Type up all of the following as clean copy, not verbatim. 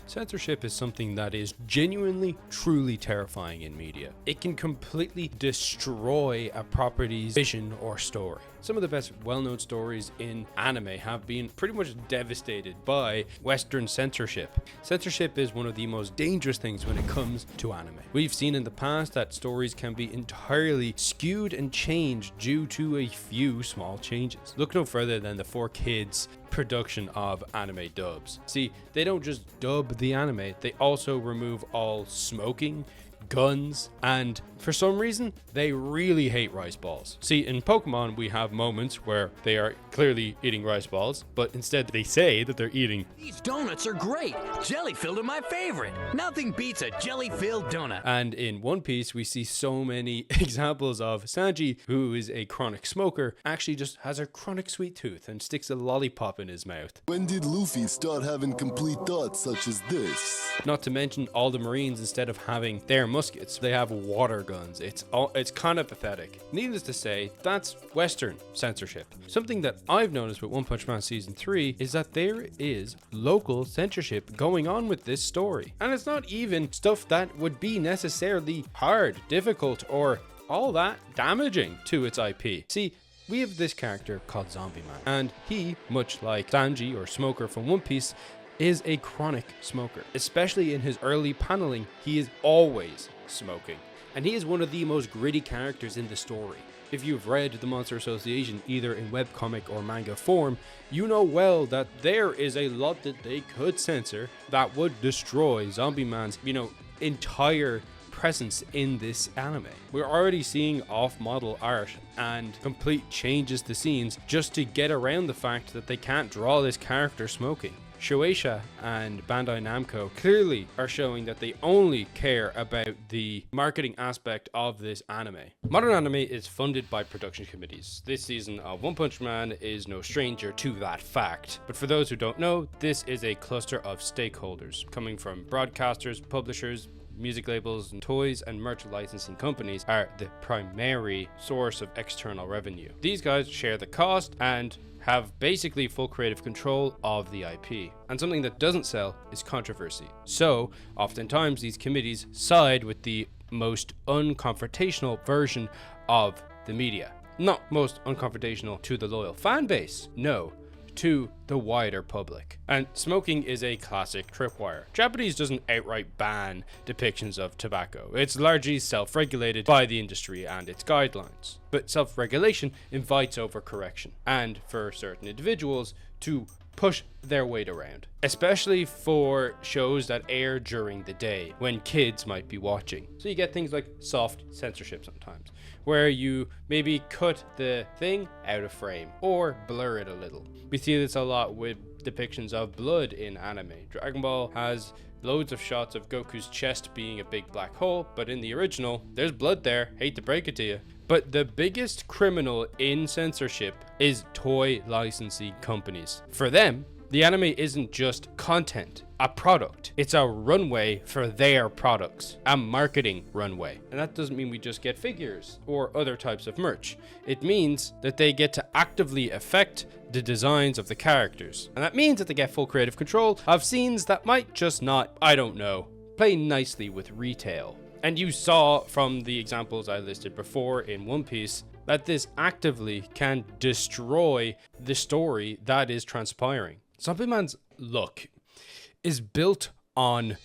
Censorship is something that is genuinely, truly terrifying in media. It can completely destroy a property's vision or story. Some of the best well-known stories in anime have been pretty much devastated by Western censorship. Censorship is one of the most dangerous things when it comes to anime. We've seen in the past that stories can be entirely skewed and changed due to a few small changes. Look no further than the 4Kids production of anime dubs. See, they don't just dub the anime, they also remove all smoking, guns, and for some reason they really hate rice balls. See, in Pokemon we have moments where they are clearly eating rice balls, but instead they say that they're eating "These donuts are great. Jelly-filled are my favorite. Nothing beats a jelly-filled donut." And in One Piece we see so many examples of Sanji, who is a chronic smoker, actually just has a chronic sweet tooth and sticks a lollipop in his mouth. When did Luffy start having complete thoughts such as this? Not to mention all the Marines, instead of having their muskets, they have water guns. It's kind of pathetic. Needless to say, that's Western censorship. Something that I've noticed with One Punch Man Season 3 is that there is local censorship going on with this story. And it's not even stuff that would be necessarily hard, difficult, or all that damaging to its IP. See, we have this character called Zombie Man, and he, much like Sanji or Smoker from One Piece, is a chronic smoker. Especially in his early paneling, he is always smoking. And he is one of the most gritty characters in the story. If you've read The Monster Association either in webcomic or manga form, you know well that there is a lot that they could censor that would destroy Zombie Man's, entire presence in this anime. We're already seeing off-model art and complete changes to scenes just to get around the fact that they can't draw this character smoking. Shueisha and Bandai Namco clearly are showing that they only care about the marketing aspect of this anime. Modern anime is funded by production committees. This season of One Punch Man is no stranger to that fact. But for those who don't know, this is a cluster of stakeholders coming from broadcasters, publishers, music labels, and toys and merch licensing companies are the primary source of external revenue. These guys share the cost and have basically full creative control of the IP. And something that doesn't sell is controversy. So, oftentimes these committees side with the most unconfrontational version of the media. Not most unconfrontational to the loyal fan base, no, to the wider public. And smoking is a classic tripwire. Japanese doesn't outright ban depictions of tobacco. It's largely self-regulated by the industry and its guidelines. But self-regulation invites overcorrection, and for certain individuals to push their weight around, especially for shows that air during the day when kids might be watching. So you get things like soft censorship sometimes, where you maybe cut the thing out of frame or blur it a little. We see this a lot with depictions of blood in anime. Dragon Ball has loads of shots of Goku's chest being a big black hole, but in the original, there's blood there, hate to break it to you. But the biggest criminal in censorship is toy licensing companies. For them, the anime isn't just content, a product. It's a runway for their products, a marketing runway. And that doesn't mean we just get figures or other types of merch. It means that they get to actively affect the designs of the characters. And that means that they get full creative control of scenes that might just not, play nicely with retail. And you saw from the examples I listed before in One Piece that this actively can destroy the story that is transpiring. Zombie Man's look is built on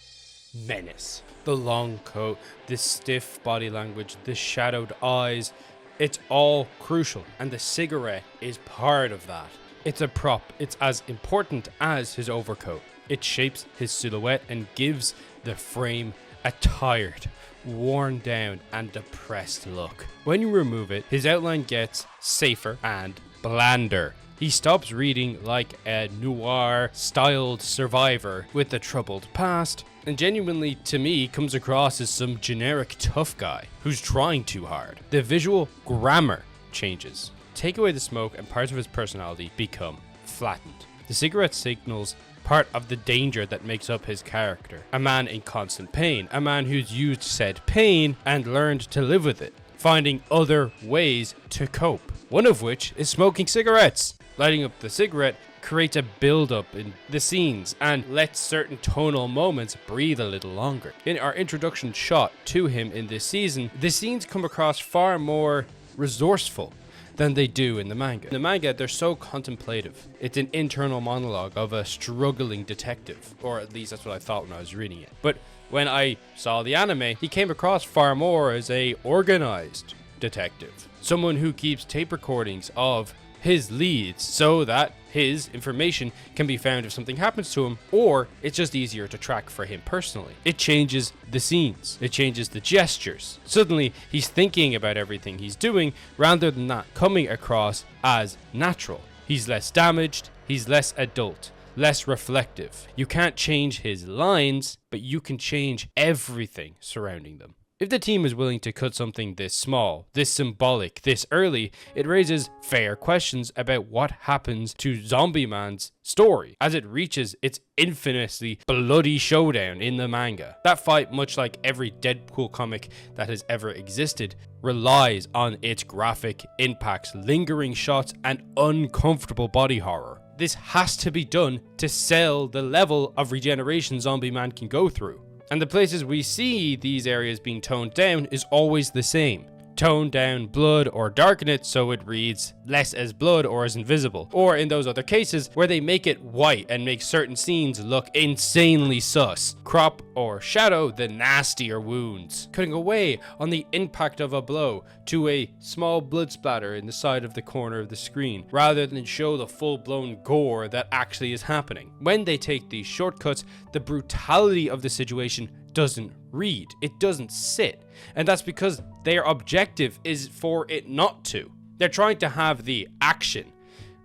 menace. The long coat, the stiff body language, the shadowed eyes, it's all crucial, and the cigarette is part of that. It's a prop. It's as important as his overcoat. It shapes his silhouette and gives the frame a tired, worn down and depressed look. When you remove it, his outline gets safer and blander. He stops reading like a noir-styled survivor with a troubled past, and genuinely, to me, comes across as some generic tough guy who's trying too hard. The visual grammar changes. Take away the smoke and parts of his personality become flattened. The cigarette signals part of the danger that makes up his character. A man in constant pain, a man who's used said pain and learned to live with it, finding other ways to cope, one of which is smoking cigarettes. Lighting up the cigarette creates a build-up in the scenes and lets certain tonal moments breathe a little longer. In our introduction shot to him in this season, the scenes come across far more resourceful than they do in the manga. In the manga, they're so contemplative. It's an internal monologue of a struggling detective, or at least that's what I thought when I was reading it. But when I saw the anime, he came across far more as a organized detective. Someone who keeps tape recordings of his leads so that his information can be found if something happens to him, or it's just easier to track for him personally. It changes the scenes. It changes the gestures. Suddenly, he's thinking about everything he's doing rather than that coming across as natural. He's less damaged. He's less adult. Less reflective. You can't change his lines, but you can change everything surrounding them. If the team is willing to cut something this small, this symbolic, this early, it raises fair questions about what happens to Zombie Man's story as it reaches its infamously bloody showdown in the manga. That fight, much like every Deadpool comic that has ever existed, relies on its graphic impacts, lingering shots, and uncomfortable body horror. This has to be done to sell the level of regeneration Zombie Man can go through. And the places we see these areas being toned down is always the same. Tone down blood or darken it so it reads less as blood or as invisible. Or in those other cases where they make it white and make certain scenes look insanely sus. Crop or shadow the nastier wounds, cutting away on the impact of a blow to a small blood splatter in the side of the corner of the screen, rather than show the full-blown gore that actually is happening. When they take these shortcuts, the brutality of the situation doesn't read, it doesn't sit, and that's because their objective is for it not to. They're trying to have the action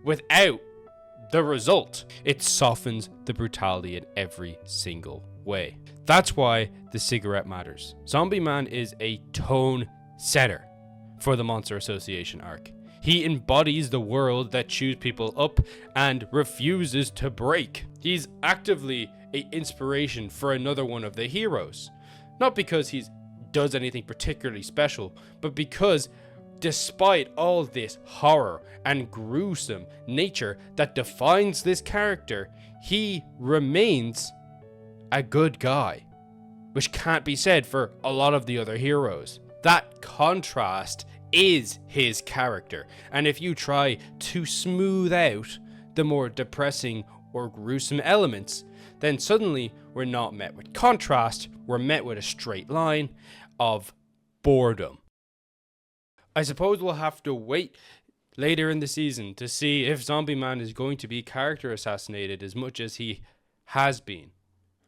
without the result. It softens the brutality in every single way. That's why the cigarette matters. Zombie Man is a tone setter for the Monster Association arc. He embodies the world that chews people up and refuses to break. He's actively an inspiration for another one of the heroes. Not because he does anything particularly special, but because despite all this horror and gruesome nature that defines this character, he remains a good guy, which can't be said for a lot of the other heroes. That contrast is his character, and if you try to smooth out the more depressing or gruesome elements, then suddenly we're not met with contrast, we're met with a straight line of boredom. I suppose we'll have to wait later in the season to see if Zombie Man is going to be character assassinated as much as he has been.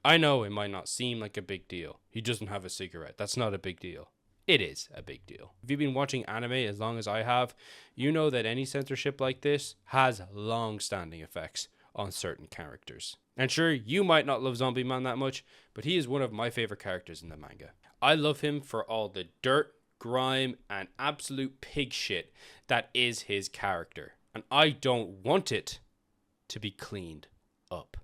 I know it might not seem like a big deal. He doesn't have a cigarette. That's not a big deal. It is a big deal. If you've been watching anime as long as I have, you know that any censorship like this has long-standing effects on certain characters. And sure, you might not love Zombie Man that much, but he is one of my favorite characters in the manga. I love him for all the dirt, grime, and absolute pig shit that is his character. And I don't want it to be cleaned up.